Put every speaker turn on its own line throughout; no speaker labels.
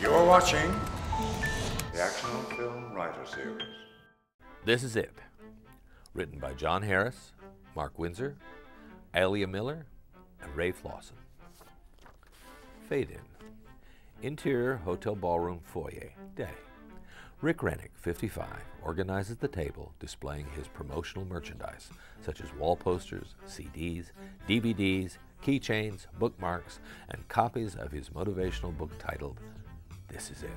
You're watching the Action on Film Writer Series.
This Is It, written by John Harris, Mark Winzer, Aaliyah Miller, and Raef Lawson. Fade in. Interior hotel ballroom foyer, day. Rick Rennick, 55, organizes the table displaying his promotional merchandise, such as wall posters, CDs, DVDs, keychains, bookmarks, and copies of his motivational book titled, This Is It.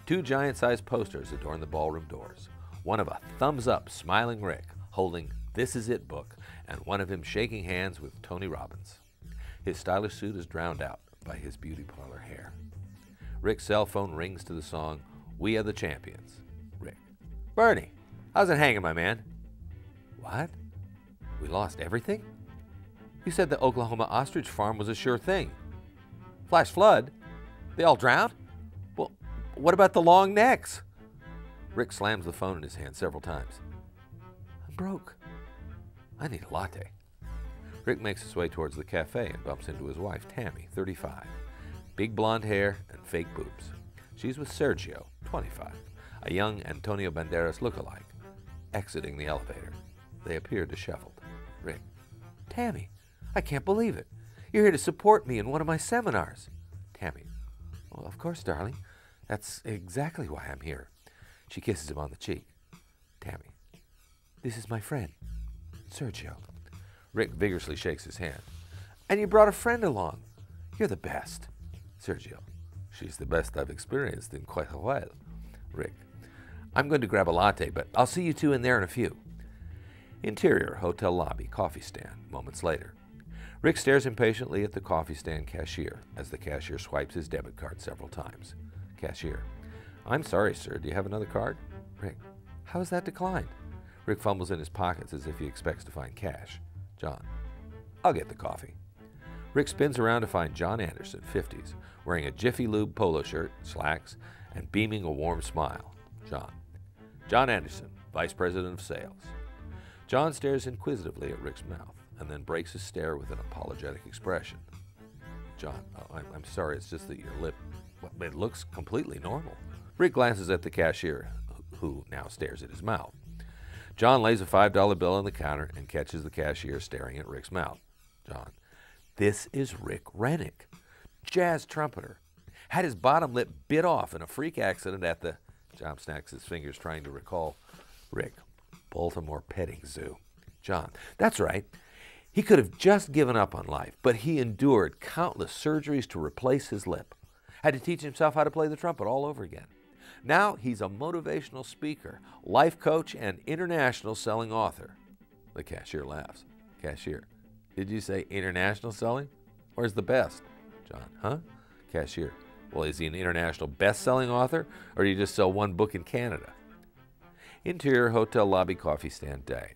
2 giant-sized posters adorn the ballroom doors, one of a thumbs-up smiling Rick holding This Is It book, and one of him shaking hands with Tony Robbins. His stylish suit is drowned out by his beauty parlor hair. Rick's cell phone rings to the song, We Are the Champions. Rick: Bernie, how's it hanging, my man? What? We lost everything? You said the Oklahoma ostrich farm was a sure thing. Flash flood? They all drowned? Well, what about the long necks? Rick slams the phone in his hand several times. I'm broke. I need a latte. Rick makes his way towards the cafe and bumps into his wife, Tammy, 35. Big blonde hair and fake boobs. She's with Sergio, 25, a young Antonio Banderas lookalike. Exiting the elevator, they appear disheveled. Rick: Tammy, I can't believe it. You're here to support me in one of my seminars. Tammy: Well, of course, darling. That's exactly why I'm here. She kisses him on the cheek. Tammy: This is my friend, Sergio. Rick vigorously shakes his hand. And you brought a friend along. You're the best. Sergio: She's the best I've experienced in quite a while. Rick: I'm going to grab a latte, but I'll see you two in there in a few. Interior hotel lobby, coffee stand, moments later. Rick stares impatiently at the coffee stand cashier as the cashier swipes his debit card several times. Cashier: I'm sorry, sir. Do you have another card? Rick: How is that declined? Rick fumbles in his pockets as if he expects to find cash. John: I'll get the coffee. Rick spins around to find John Anderson, 50s, wearing a Jiffy Lube polo shirt, slacks, and beaming a warm smile. John Anderson, Vice President of Sales. John stares inquisitively at Rick's mouth and then breaks his stare with an apologetic expression. John: I'm sorry, it's just that your lip, it looks completely normal. Rick glances at the cashier, who now stares at his mouth. John lays a $5 bill on the counter and catches the cashier staring at Rick's mouth. John: This is Rick Rennick, jazz trumpeter. Had his bottom lip bit off in a freak accident at the... John snacks his fingers trying to recall. Rick: Baltimore Petting Zoo. John: That's right. He could have just given up on life, but he endured countless surgeries to replace his lip. Had to teach himself how to play the trumpet all over again. Now he's a motivational speaker, life coach, and international selling author. The cashier laughs. Cashier: Did you say international selling? Where's the best? John: Huh? Cashier: Well, is he an international best-selling author, or do you just sell one book in Canada? Interior hotel lobby coffee stand day.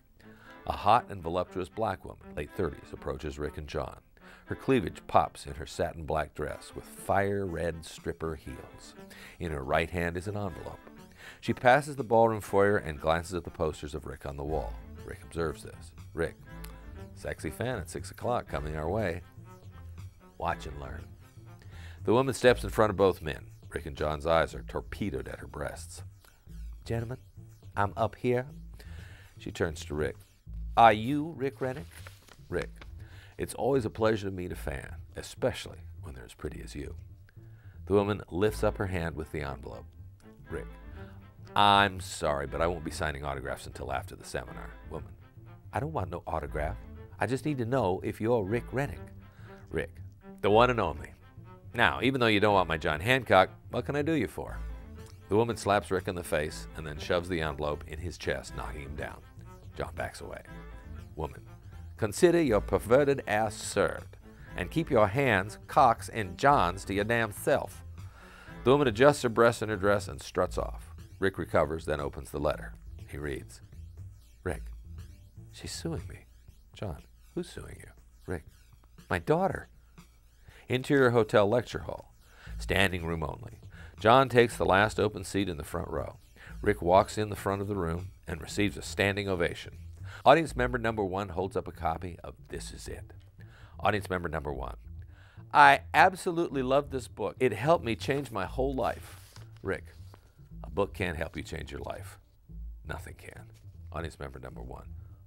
A hot and voluptuous black woman, late 30s, approaches Rick and John. Her cleavage pops in her satin black dress with fire-red stripper heels. In her right hand is an envelope. She passes the ballroom foyer and glances at the posters of Rick on the wall. Rick observes this. Rick: Sexy fan at 6 o'clock coming our way. Watch and learn. The woman steps in front of both men. Rick and John's eyes are torpedoed at her breasts. Gentlemen, I'm up here. She turns to Rick. Are you Rick Rennick? Rick: It's always a pleasure to meet a fan, especially when they're as pretty as you. The woman lifts up her hand with the envelope. Rick: I'm sorry, but I won't be signing autographs until after the seminar. Woman: I don't want no autograph. I just need to know if you're Rick Rennick. Rick: The one and only. Now, even though you don't want my John Hancock, what can I do you for? The woman slaps Rick in the face and then shoves the envelope in his chest, knocking him down. John backs away. Woman: Consider your perverted ass served, and keep your hands, cocks, and johns to your damn self. The woman adjusts her breasts in her dress and struts off. Rick recovers, then opens the letter. He reads. Rick: She's suing me. John: Who's suing you? Rick: My daughter. Interior hotel lecture hall. Standing room only. John takes the last open seat in the front row. Rick walks in the front of the room and receives a standing ovation. Audience member number 1 holds up a copy of This Is It. Audience member number 1: I absolutely love this book. It helped me change my whole life. Rick, a book can't help you change your life. Nothing can. Audience member number 1.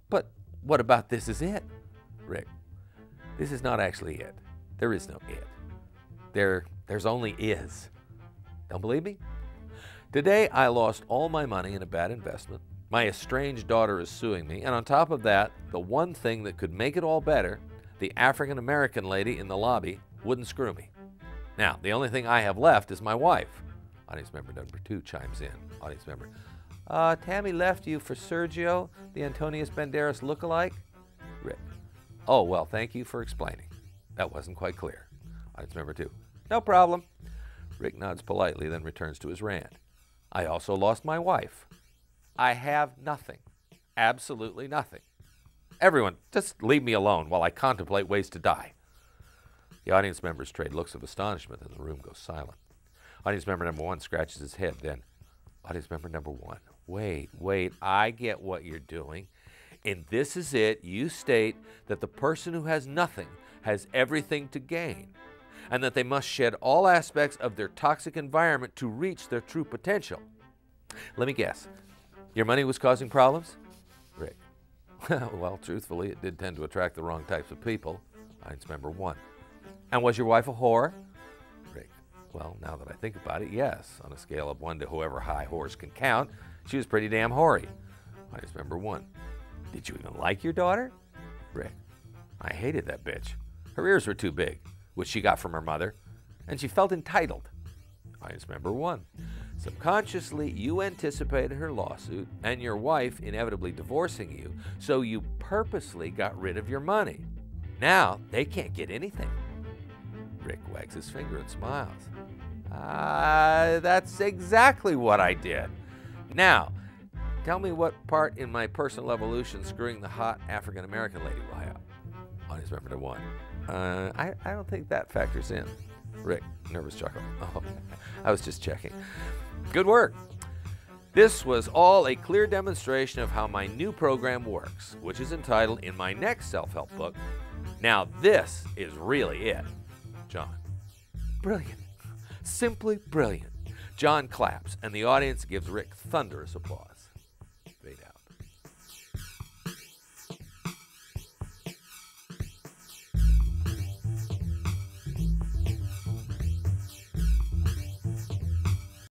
But what about This Is It? Rick, this is not actually it. There is no it. There's only is. Don't believe me? Today, I lost all my money in a bad investment. My estranged daughter is suing me. And on top of that, the one thing that could make it all better, the African-American lady in the lobby wouldn't screw me. Now, the only thing I have left is my wife. Audience member number 2 chimes in. Audience member, Tammy left you for Sergio, the Antonius Banderas lookalike? Rick, oh, well, thank you for explaining. That wasn't quite clear. Audience member 2, no problem. Rick nods politely, then returns to his rant. I also lost my wife. I have nothing. Absolutely nothing. Everyone, just leave me alone while I contemplate ways to die. The audience members trade looks of astonishment, and the room goes silent. Audience member number 1 scratches his head, then audience member number 1, wait, I get what you're doing. In This Is It, you state that the person who has nothing has everything to gain, and that they must shed all aspects of their toxic environment to reach their true potential. Let me guess, your money was causing problems? Rick, well, truthfully, it did tend to attract the wrong types of people. Audience member 1. And was your wife a whore? Rick, well, now that I think about it, yes. On a scale of 1 to however high whores can count, she was pretty damn hoary. Audience member 1. Did you even like your daughter? Rick, I hated that bitch. Her ears were too big, which she got from her mother, and she felt entitled. Audience member 1. Subconsciously, you anticipated her lawsuit and your wife inevitably divorcing you, so you purposely got rid of your money. Now, they can't get anything. Rick wags his finger and smiles. That's exactly what I did. Now, tell me what part in my personal evolution screwing the hot African-American lady will have. Audience member number 1. I don't think that factors in. Rick, nervous chuckle. Oh, I was just checking. Good work. This was all a clear demonstration of how my new program works, which is entitled in my next self-help book, Now This Is Really It. John. Brilliant. Simply brilliant. John claps, and the audience gives Rick thunderous applause.